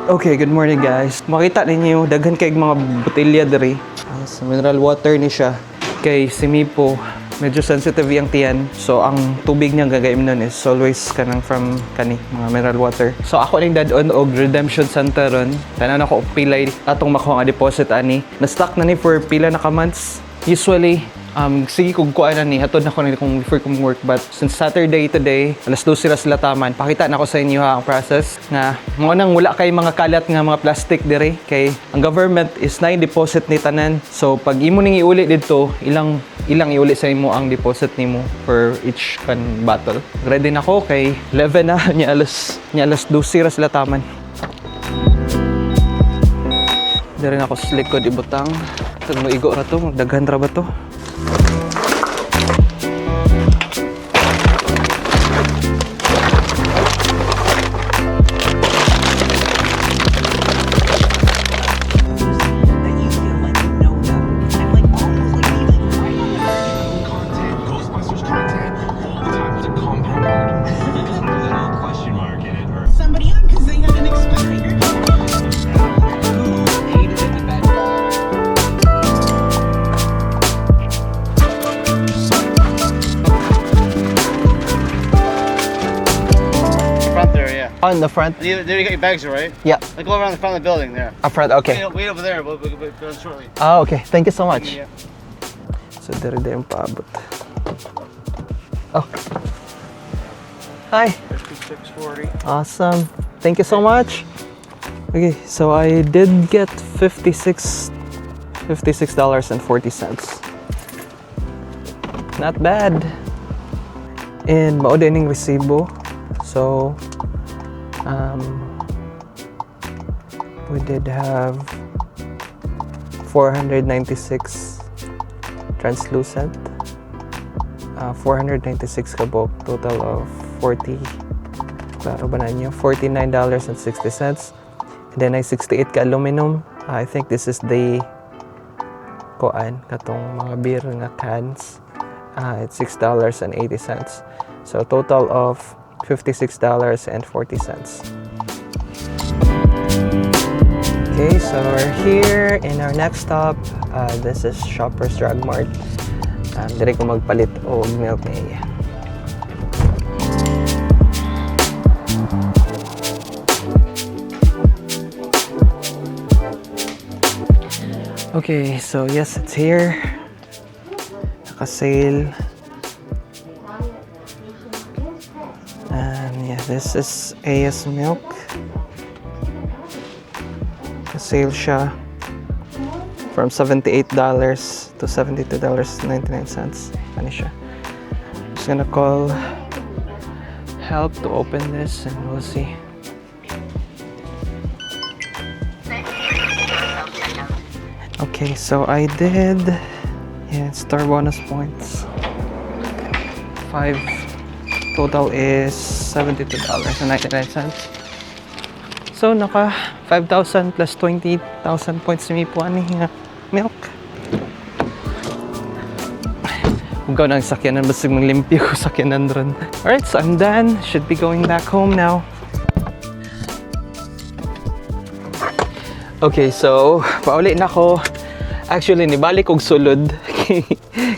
Okay, good morning guys. Makita ninyo, daghan kay mga botelya diri. Sa mineral water ni siya. Kay si Mipo, medyo sensitive yung tiyan. So ang tubig niya gagayim nun is always kanang from mga mineral water. So ako ning dadon og redemption center ron. Tanan ako pilay atong makuha nga deposit ani. Na-stock na ni for pila na ka months. Usually sige kung kuha na ni, hatod na ko na kung before kong work. But since Saturday today, alas 12 sila taman, pakita na ko sa inyo ang process nga mga nang wala kay mga kalat nga mga plastic dire. Kay ang government is na deposit ni tanan. So pag imo ning iuli dito, ilang iuli sa imo ang deposit nimo for each kan bottle. Ready na ko kay 11 na nya alas 12 sila taman. Dire na ako sa likod ibutang. Tag mo igo ra to, daghan ra ba to? On the front. There you got your bags, right? Yeah. Like go around the front of the building there. Up front, okay. Wait over there. We'll be done shortly. Oh, okay. Thank you so much. Yeah. So, there yung paabot. Oh. Hi. 56.40. Awesome. Thank you so much. Okay, so I did get $56.40. Not bad. And mao din yung resibo. So, we did have 496 translucent, 496 kabok, total of 40, klaro ba na nyo? $49.60. And then ay 68 ka aluminum. I think this is the koan, katong mga beer nga cans. It's $6.80. So total of $56.40. Okay, so we're here in our next stop. This is Shoppers Drug Mart. Dire ko magpalit o milk niya. Okay, so yes, it's here. Naka-sale. And yeah, this is AS milk. Sale siya from $78 to $72.99. Ano siya? Just gonna call help to open this and we'll see. Okay, so I did store bonus points. 5 total is $72.99. So naka 5,000 plus 20,000 points ni po ani nga milk. Huwag nang sakyanan, basta maglimpyo ko sakyanan ron. Alright, so I'm done. Should be going back home now. Okay, so pauli na ako. Actually, nibalik kog sulod.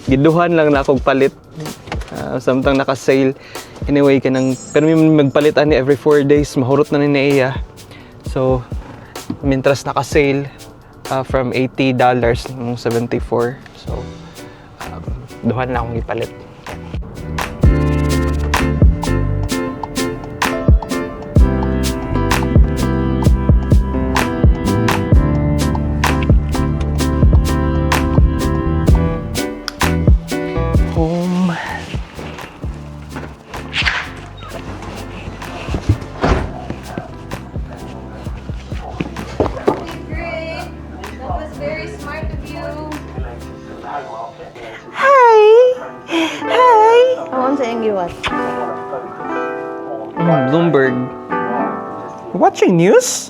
Giduhan lang na akong palit. Samtang naka-sale. Anyway, pero may magpalit ani every 4 days. Mahurot na ni Naiya. So, mintras naka-sale from $80 ng $74. So, duhan na akong ipalit. Home. Bloomberg. Watching news?